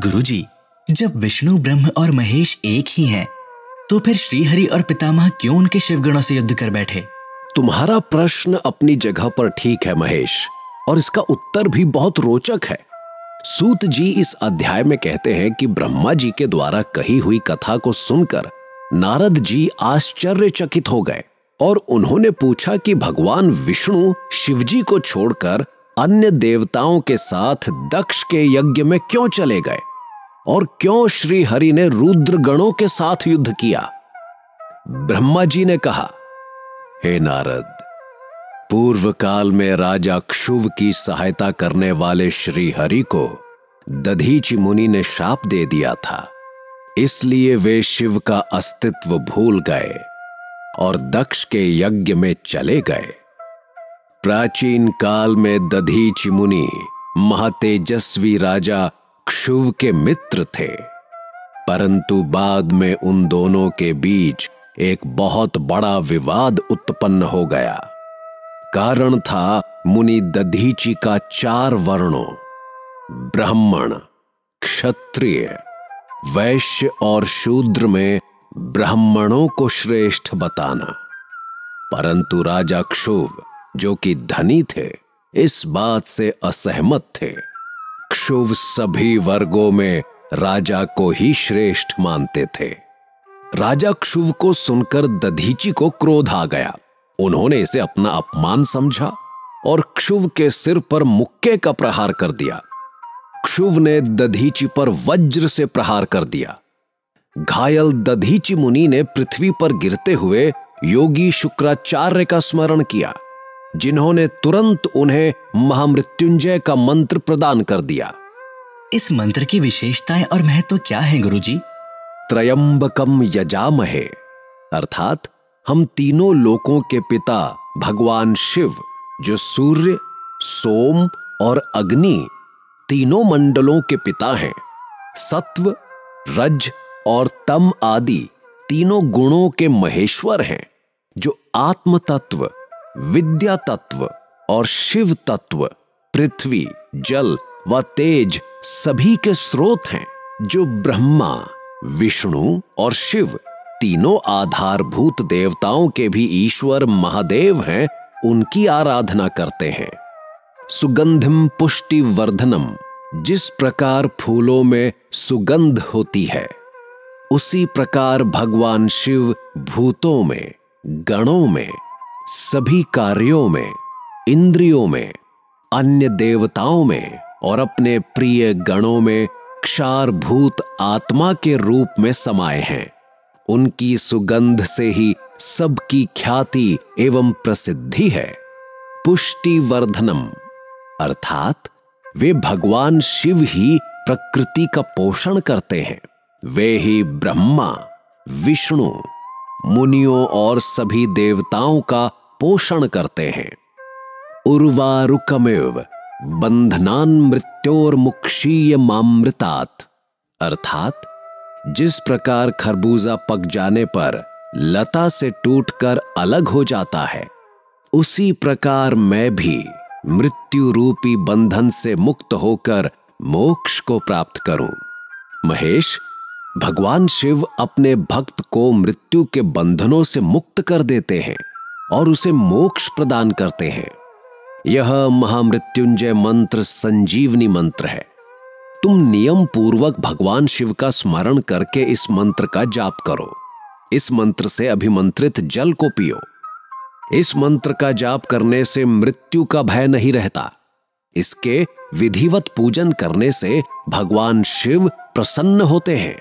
गुरुजी, जब विष्णु, ब्रह्म और महेश एक ही हैं, तो फिर श्रीहरि और पितामह क्यों उनके शिवगणों से युद्ध कर बैठे? तुम्हारा प्रश्न अपनी जगह पर ठीक है महेश, और इसका उत्तर भी बहुत रोचक है। सूत जी इस अध्याय में कहते हैं कि ब्रह्मा जी के द्वारा कही हुई कथा को सुनकर नारद जी आश्चर्यचकित हो गए और उन्होंने पूछा कि भगवान विष्णु शिवजी को छोड़कर अन्य देवताओं के साथ दक्ष के यज्ञ में क्यों चले गए और क्यों श्री हरि ने रुद्र गणों के साथ युद्ध किया। ब्रह्मा जी ने कहा, हे नारद, पूर्व काल में राजा क्षुव की सहायता करने वाले श्री हरि को दधीचि मुनि ने शाप दे दिया था, इसलिए वे शिव का अस्तित्व भूल गए और दक्ष के यज्ञ में चले गए। प्राचीन काल में दधीचि मुनि महातेजस्वी राजा क्षुव के मित्र थे, परंतु बाद में उन दोनों के बीच एक बहुत बड़ा विवाद उत्पन्न हो गया। कारण था मुनि दधीचि का 4 वर्णों ब्राह्मण, क्षत्रिय, वैश्य और शूद्र में ब्राह्मणों को श्रेष्ठ बताना। परंतु राजा क्षुव, जो कि धनी थे, इस बात से असहमत थे। क्षुव सभी वर्गों में राजा को ही श्रेष्ठ मानते थे। राजा क्षुव को सुनकर दधीचि को क्रोध आ गया। उन्होंने इसे अपना अपमान समझा और क्षुव के सिर पर मुक्के का प्रहार कर दिया। क्षुव ने दधीचि पर वज्र से प्रहार कर दिया। घायल दधीचि मुनि ने पृथ्वी पर गिरते हुए योगी शुक्राचार्य का स्मरण किया, जिन्होंने तुरंत उन्हें महामृत्युंजय का मंत्र प्रदान कर दिया। इस मंत्र की विशेषताएं और महत्व क्या है गुरुजी? त्रयंबकम यजामहे, अर्थात हम तीनों लोकों के पिता भगवान शिव, जो सूर्य, सोम और अग्नि तीनों मंडलों के पिता हैं, सत्व, रज और तम आदि तीनों गुणों के महेश्वर हैं, जो आत्म तत्व, विद्या तत्व और शिव तत्व, पृथ्वी, जल व तेज सभी के स्रोत हैं, जो ब्रह्मा, विष्णु और शिव तीनों आधारभूत देवताओं के भी ईश्वर महादेव हैं, उनकी आराधना करते हैं। सुगंधिम पुष्टि वर्धनम, जिस प्रकार फूलों में सुगंध होती है, उसी प्रकार भगवान शिव भूतों में, गणों में, सभी कार्यों में, इंद्रियों में, अन्य देवताओं में और अपने प्रिय गणों में क्षारभूत आत्मा के रूप में समाये हैं। उनकी सुगंध से ही सबकी ख्याति एवं प्रसिद्धि है। पुष्टि वर्धनम, अर्थात वे भगवान शिव ही प्रकृति का पोषण करते हैं। वे ही ब्रह्मा, विष्णु, मुनियों और सभी देवताओं का पोषण करते हैं। उर्वारुकमेव बंधनान मृत्योर्मुक्षीय मामृतात्, अर्थात जिस प्रकार खरबूजा पक जाने पर लता से टूटकर अलग हो जाता है, उसी प्रकार मैं भी मृत्यु रूपी बंधन से मुक्त होकर मोक्ष को प्राप्त करूं। महेश, भगवान शिव अपने भक्त को मृत्यु के बंधनों से मुक्त कर देते हैं और उसे मोक्ष प्रदान करते हैं। यह महामृत्युंजय मंत्र संजीवनी मंत्र है। तुम नियम पूर्वक भगवान शिव का स्मरण करके इस मंत्र का जाप करो। इस मंत्र से अभिमंत्रित जल को पियो। इस मंत्र का जाप करने से मृत्यु का भय नहीं रहता। इसके विधिवत पूजन करने से भगवान शिव प्रसन्न होते हैं।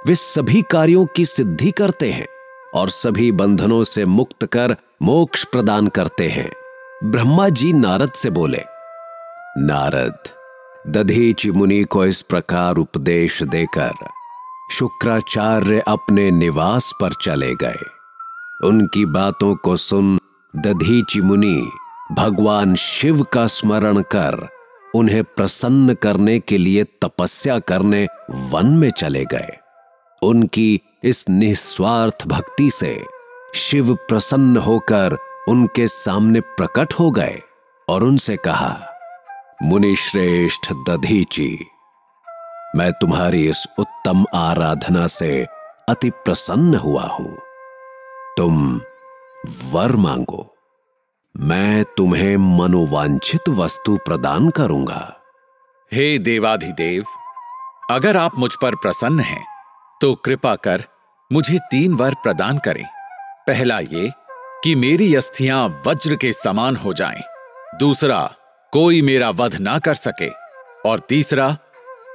वे सभी कार्यों की सिद्धि करते हैं और सभी बंधनों से मुक्त कर मोक्ष प्रदान करते हैं। ब्रह्मा जी नारद से बोले, नारद, दधीचि मुनि को इस प्रकार उपदेश देकर शुक्राचार्य अपने निवास पर चले गए। उनकी बातों को सुन दधीचि मुनि भगवान शिव का स्मरण कर उन्हें प्रसन्न करने के लिए तपस्या करने वन में चले गए। उनकी इस निस्वार्थ भक्ति से शिव प्रसन्न होकर उनके सामने प्रकट हो गए और उनसे कहा, मुनि श्रेष्ठ दधीचि, मैं तुम्हारी इस उत्तम आराधना से अति प्रसन्न हुआ हूं। तुम वर मांगो, मैं तुम्हें मनोवांछित वस्तु प्रदान करूंगा। हे देवाधिदेव, अगर आप मुझ पर प्रसन्न हैं तो कृपा कर मुझे 3 वर प्रदान करें। पहला ये कि मेरी अस्थियां वज्र के समान हो जाएं, दूसरा कोई मेरा वध ना कर सके, और तीसरा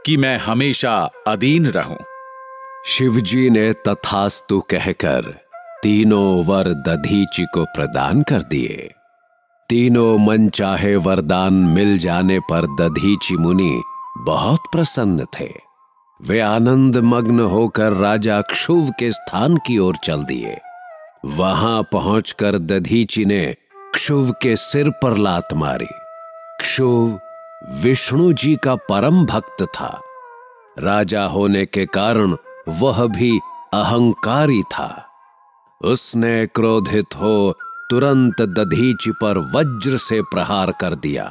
कि मैं हमेशा अधीन रहूं। शिवजी ने तथास्तु कहकर तीनों वर दधीचि को प्रदान कर दिए। तीनों मनचाहे वरदान मिल जाने पर दधीचि मुनि बहुत प्रसन्न थे। वे आनंद मग्न होकर राजा क्षुव के स्थान की ओर चल दिए। वहां पहुंचकर दधीचि ने क्षुव के सिर पर लात मारी। क्षुव विष्णु जी का परम भक्त था। राजा होने के कारण वह भी अहंकारी था। उसने क्रोधित हो तुरंत दधीचि पर वज्र से प्रहार कर दिया,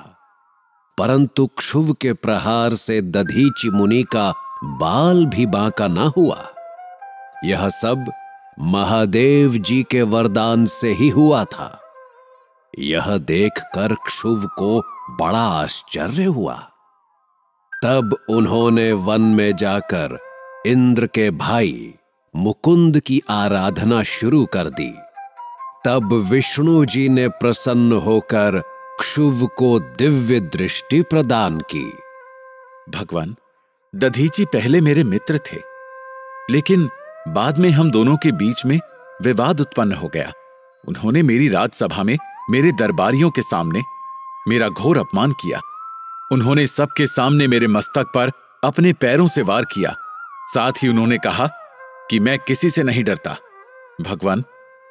परंतु क्षुव के प्रहार से दधीचि मुनि का बाल भी बांका न हुआ। यह सब महादेव जी के वरदान से ही हुआ था। यह देखकर क्षुव को बड़ा आश्चर्य हुआ। तब उन्होंने वन में जाकर इंद्र के भाई मुकुंद की आराधना शुरू कर दी। तब विष्णु जी ने प्रसन्न होकर क्षुव को दिव्य दृष्टि प्रदान की। भगवान, दधीचि पहले मेरे मित्र थे, लेकिन बाद में हम दोनों के बीच में विवाद उत्पन्न हो गया। उन्होंने मेरी राजसभा में मेरे दरबारियों के सामने मेरा घोर अपमान किया। उन्होंने सबके सामने मेरे मस्तक पर अपने पैरों से वार किया। साथ ही उन्होंने कहा कि मैं किसी से नहीं डरता। भगवान,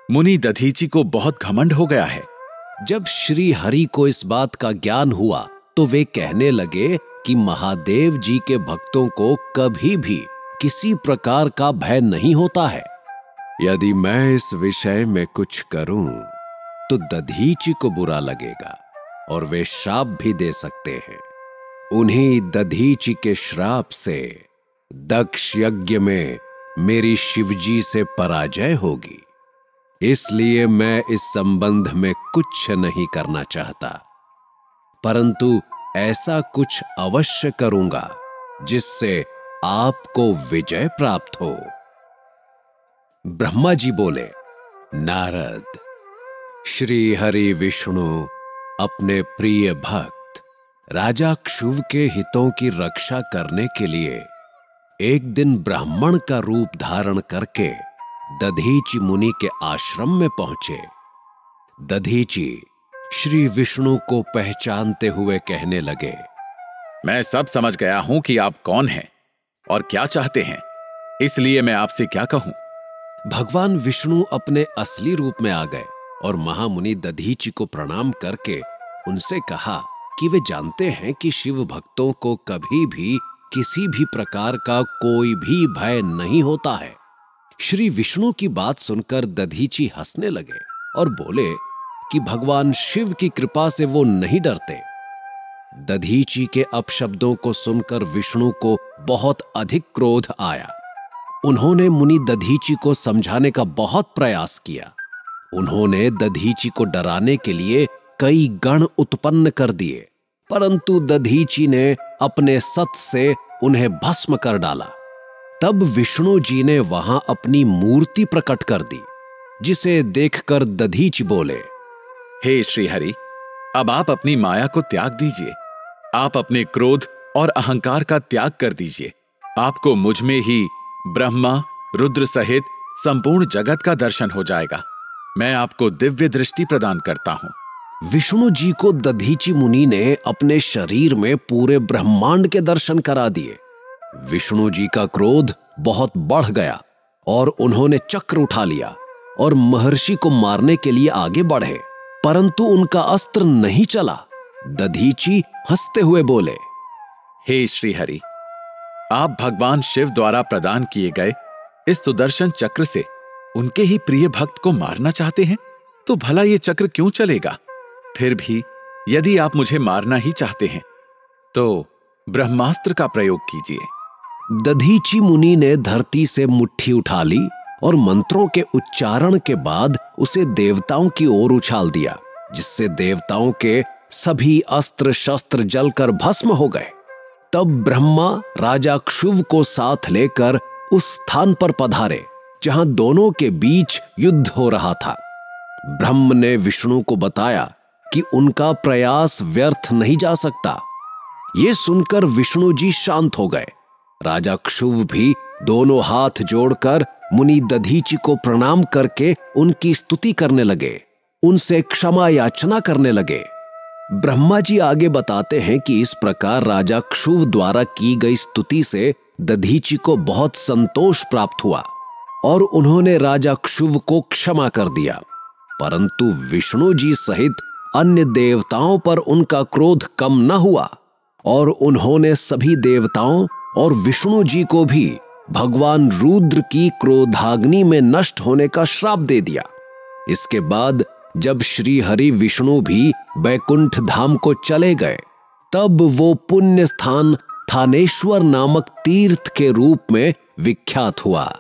मुनि दधीचि को बहुत घमंड हो गया है। जब श्री हरि को इस बात का ज्ञान हुआ तो वे कहने लगे कि महादेव जी के भक्तों को कभी भी किसी प्रकार का भय नहीं होता है। यदि मैं इस विषय में कुछ करूं तो दधीचि को बुरा लगेगा और वे श्राप भी दे सकते हैं। उन्हीं दधीचि के श्राप से दक्ष यज्ञ में मेरी शिवजी से पराजय होगी। इसलिए मैं इस संबंध में कुछ नहीं करना चाहता, परंतु ऐसा कुछ अवश्य करूंगा जिससे आपको विजय प्राप्त हो। ब्रह्मा जी बोले, नारद, श्री हरि विष्णु अपने प्रिय भक्त राजा क्षुव के हितों की रक्षा करने के लिए एक दिन ब्राह्मण का रूप धारण करके दधीचि मुनि के आश्रम में पहुंचे। दधीचि श्री विष्णु को पहचानते हुए कहने लगे, मैं सब समझ गया हूं कि आप कौन हैं और क्या चाहते हैं, इसलिए मैं आपसे क्या कहूं। भगवान विष्णु अपने असली रूप में आ गए और महामुनि दधीचि को प्रणाम करके उनसे कहा कि वे जानते हैं कि शिव भक्तों को कभी भी किसी भी प्रकार का कोई भी भय नहीं होता है। श्री विष्णु की बात सुनकर दधीचि हंसने लगे और बोले कि भगवान शिव की कृपा से वो नहीं डरते। दधीचि के अपशब्दों को सुनकर विष्णु को बहुत अधिक क्रोध आया। उन्होंने मुनि दधीचि को समझाने का बहुत प्रयास किया। उन्होंने दधीचि को डराने के लिए कई गण उत्पन्न कर दिए, परंतु दधीचि ने अपने सत से उन्हें भस्म कर डाला। तब विष्णु जी ने वहां अपनी मूर्ति प्रकट कर दी, जिसे देखकर दधीचि बोले, हे श्री हरि, अब आप अपनी माया को त्याग दीजिए। आप अपने क्रोध और अहंकार का त्याग कर दीजिए। आपको मुझ में ही ब्रह्मा रुद्र सहित संपूर्ण जगत का दर्शन हो जाएगा। मैं आपको दिव्य दृष्टि प्रदान करता हूं। विष्णु जी को दधीचि मुनि ने अपने शरीर में पूरे ब्रह्मांड के दर्शन करा दिए। विष्णु जी का क्रोध बहुत बढ़ गया और उन्होंने चक्र उठा लिया और महर्षि को मारने के लिए आगे बढ़े, परंतु उनका अस्त्र नहीं चला। दधीचि हंसते हुए बोले, हे श्री हरि, आप भगवान शिव द्वारा प्रदान किए गए इस सुदर्शन चक्र से उनके ही प्रिय भक्त को मारना चाहते हैं, तो भला ये चक्र क्यों चलेगा। फिर भी यदि आप मुझे मारना ही चाहते हैं तो ब्रह्मास्त्र का प्रयोग कीजिए। दधीची मुनि ने धरती से मुट्ठी उठा ली और मंत्रों के उच्चारण के बाद उसे देवताओं की ओर उछाल दिया, जिससे देवताओं के सभी अस्त्र शस्त्र जलकर भस्म हो गए। तब ब्रह्मा राजा क्षुव को साथ लेकर उस स्थान पर पधारे जहां दोनों के बीच युद्ध हो रहा था। ब्रह्म ने विष्णु को बताया कि उनका प्रयास व्यर्थ नहीं जा सकता। ये सुनकर विष्णु जी शांत हो गए। राजा क्षुव भी दोनों हाथ जोड़कर मुनि दधीची को प्रणाम करके उनकी स्तुति करने लगे, उनसे क्षमा याचना करने लगे। ब्रह्मा जी आगे बताते हैं कि इस प्रकार राजा क्षुव द्वारा की गई स्तुति से दधीची को बहुत संतोष प्राप्त हुआ और उन्होंने राजा क्षुव को क्षमा कर दिया। परंतु विष्णु जी सहित अन्य देवताओं पर उनका क्रोध कम न हुआ और उन्होंने सभी देवताओं और विष्णु जी को भी भगवान रुद्र की क्रोधाग्नि में नष्ट होने का श्राप दे दिया। इसके बाद जब श्री हरि विष्णु भी बैकुंठ धाम को चले गए, तब वो पुण्य स्थान थानेश्वर नामक तीर्थ के रूप में विख्यात हुआ।